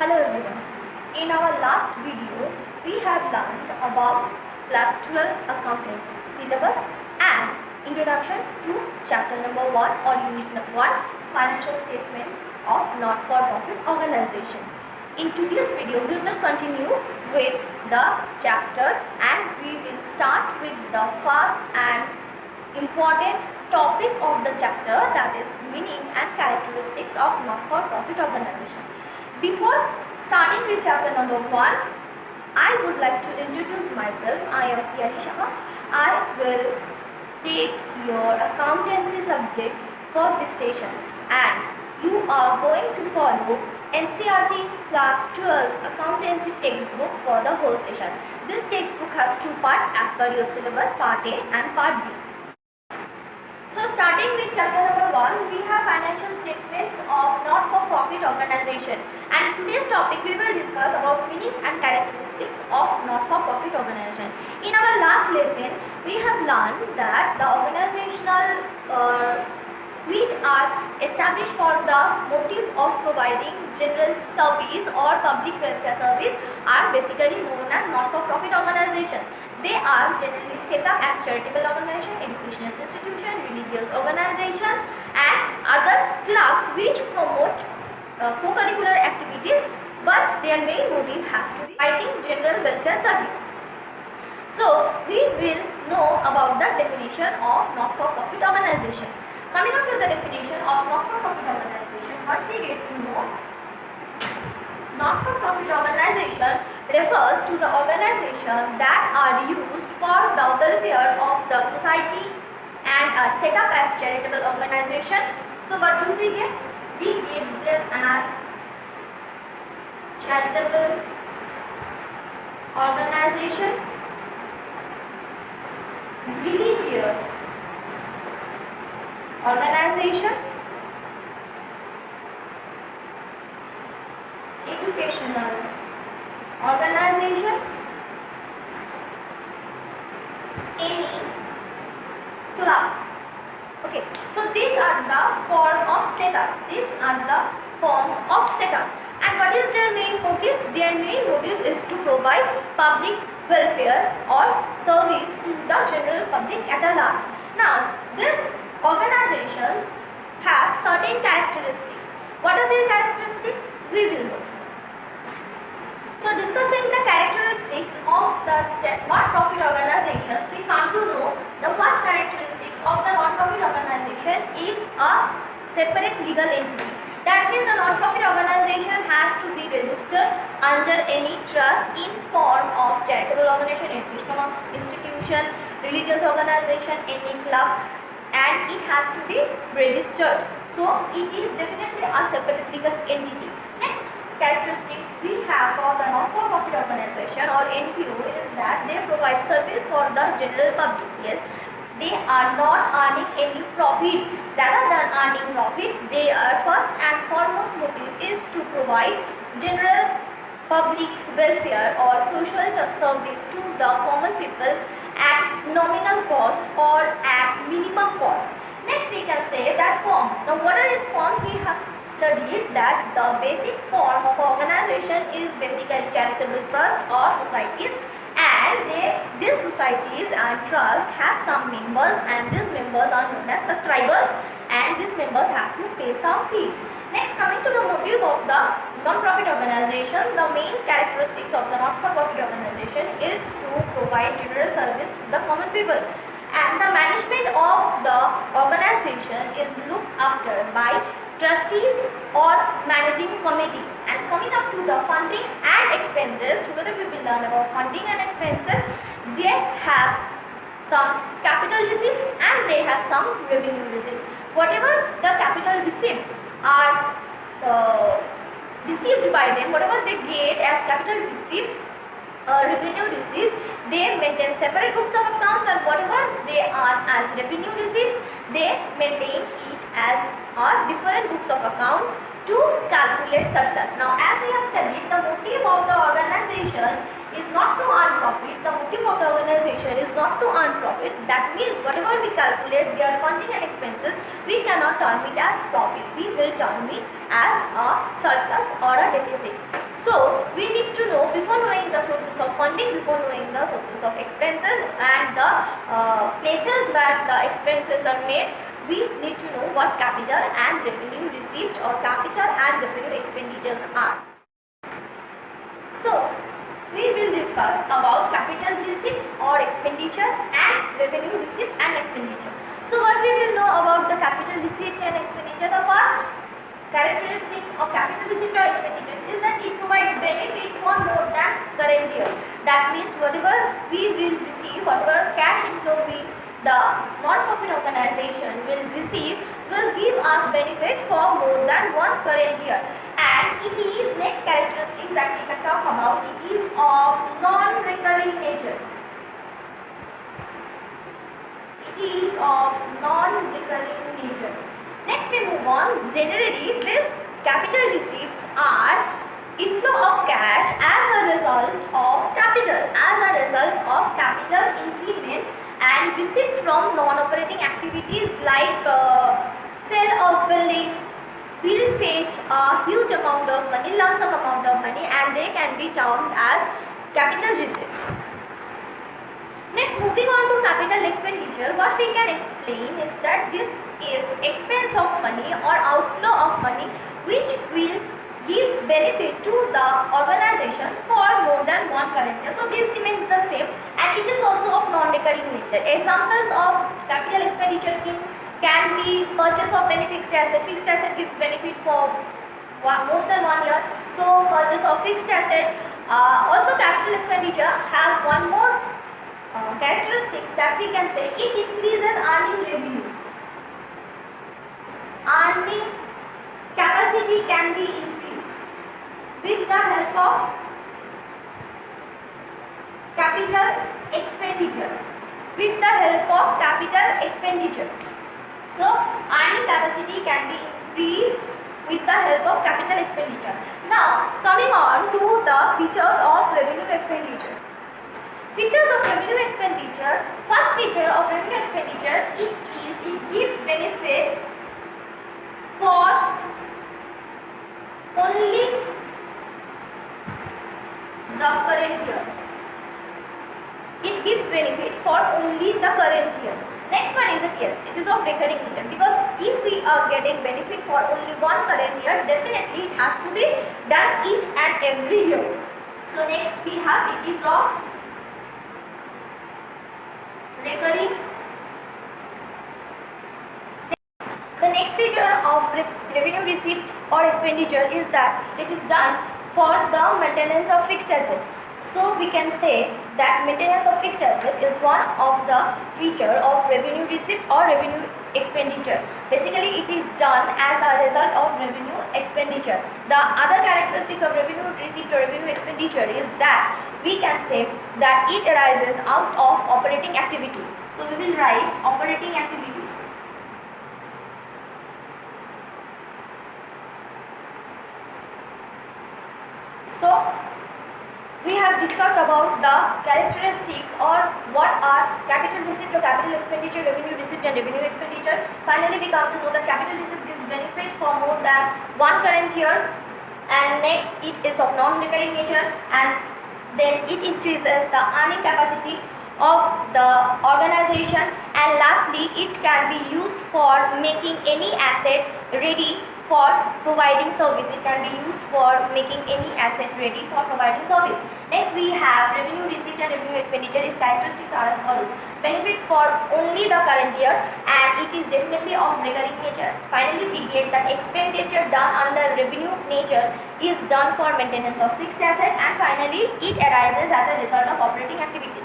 Hello everyone. In our last video, we have learned about class 12 accountancy syllabus and introduction to chapter number 1 or unit number 1 financial statements of not-for-profit organization. In today's video, we will continue with the chapter and we will start with the first and important topic of the chapter, that is meaning and characteristics of not-for-profit organization. Before starting with chapter number 1, I would like to introduce myself. I am Piyali Shah. I will take your accountancy subject for this session and you are going to follow NCERT class 12 accountancy textbook for the whole session. This textbook has two parts as per your syllabus, part A and part B. So starting with chapter number 1, we have financial statements of not-for-profit organization, and today's topic we will discuss about meaning and characteristics of not-for-profit organization. In our last lesson, we have learned that the organizational which are established for the motive of providing general service or public welfare service are basically known as not-for-profit organizations. They are generally set up as charitable organizations, educational institutions, religious organizations and other clubs which promote co-curricular activities, but their main motive has to be providing general welfare service. So we will know about the definition of not-for-profit organization. Coming up to the definition of not-for-profit organization, what we get to know, not-for-profit organization refers to the organization that are used for the welfare of the society and are set up as charitable organization. So what do we get? We get them as charitable organization, religious organization, educational organization, any club. Okay, so these are the form of setup. These are the forms of setup. And what is their main motive? Their main motive is to provide public welfare or service to the general public at a large. Now, these organizations have certain characteristics. What are their characteristics? We will know. So discussing the characteristics of the non-profit organizations, we come to know the first characteristics of the non-profit organization is a separate legal entity. That means the non-profit organization has to be registered under any trust in form of charitable organization, educational institution, religious organization, any club, and it has to be registered. So it is definitely a separate legal entity. Next characteristics we have for the non-for-profit organization or NPO is that they provide service for the general public. Yes, they are not earning any profit. Rather than earning profit, their first and foremost motive is to provide general public welfare or social service to the common people at nominal cost or at minimum cost. Next we can say that form. Now what are these forms? We have studied that the basic form of organization is basically charitable trust or societies, and these societies and trusts have some members and these members are known as subscribers, and these members have to pay some fees. Next, coming to the motive of the non-profit organization, the main characteristics of the not-for-profit organization is to provide general service to the common people, and the management of the organization is looked after by trustees or managing committee. And coming up to the funding and expenses, together we will learn about funding and expenses. They have some capital receipts and they have some revenue receipts. Whatever the capital receipts are received by them, whatever they get as capital receipt, revenue receipt, they maintain separate books of accounts, and whatever they are as revenue receipts, they maintain it as different books of account to calculate surplus. Now as we have studied, the motive of the organization is not to earn profit. The motive of the organization is not to earn profit. That means whatever we calculate their funding and expenses, we cannot term it as profit. We will term it as a surplus or a deficit. we need to know, before knowing the sources of funding, before knowing the sources of expenses and the places where the expenses are made, we need to know what capital and revenue received or capital and revenue expenditures are. So, we will discuss about capital receipt or expenditure and revenue receipt and expenditure. So, what we will know about the capital receipt and expenditure? The first characteristics of capital receipt or expenditure is that it provides benefit for more than current year. That means whatever we will receive, whatever cash inflow the non-profit organization will receive will give us benefit for more than one current year. And it is next characteristics that we can talk about. It is of non-recurring nature. It is of non-recurring nature. Next we move on. Generally, these capital receipts are inflow of cash as a result of capital, increment and receipt from non-operating activities like sale of building will fetch a huge amount of money, lump sum amount of money, and they can be termed as capital receipts. Next, moving on to capital expenditure, what we can explain is that this is expense of money or outflow of money which will give benefit to the organization for more than one current year. So this remains the same, and it is also of non-recurring nature. Examples of capital expenditure can be purchase of any fixed asset. Fixed asset gives benefit for more than 1 year. So purchase of fixed asset. Also capital expenditure has one more characteristics that we can say: it increases earning revenue. Earning capacity can be increased with the help of capital expenditure. So earning capacity can be increased with the help of capital expenditure. Now coming on to the features of revenue expenditure. Features of revenue expenditure. First feature of revenue expenditure, it gives benefit for only the current year. It gives benefit for only the current year. Next one is that yes, it is of recurring nature, because if we are getting benefit for only one current year, definitely it has to be done each and every year. So next we have, it is of recurring. The next feature of revenue receipt or expenditure is that it is done for the maintenance of fixed asset. So we can say that maintenance of fixed asset is one of the feature of revenue receipt or revenue expenditure. Basically, it is done as a result of revenue expenditure. The other characteristics of revenue receipt or revenue expenditure is that we can say that it arises out of operating activities. So we will write operating activities. So we have discussed about the characteristics or what are capital receipt or capital expenditure, revenue receipt and revenue expenditure. Finally, we come to know that capital receipt gives benefit for more than one current year, and next it is of non-recurring nature, and then it increases the earning capacity of the organization, and lastly it can be used for making any asset ready for providing service. It can be used for making any asset ready for providing service. Next we have revenue receipt and revenue expenditure. Its characteristics are as follows: benefits for only the current year, and it is definitely of recurring nature. Finally we get that expenditure done under revenue nature is done for maintenance of fixed asset, and finally it arises as a result of operating activities.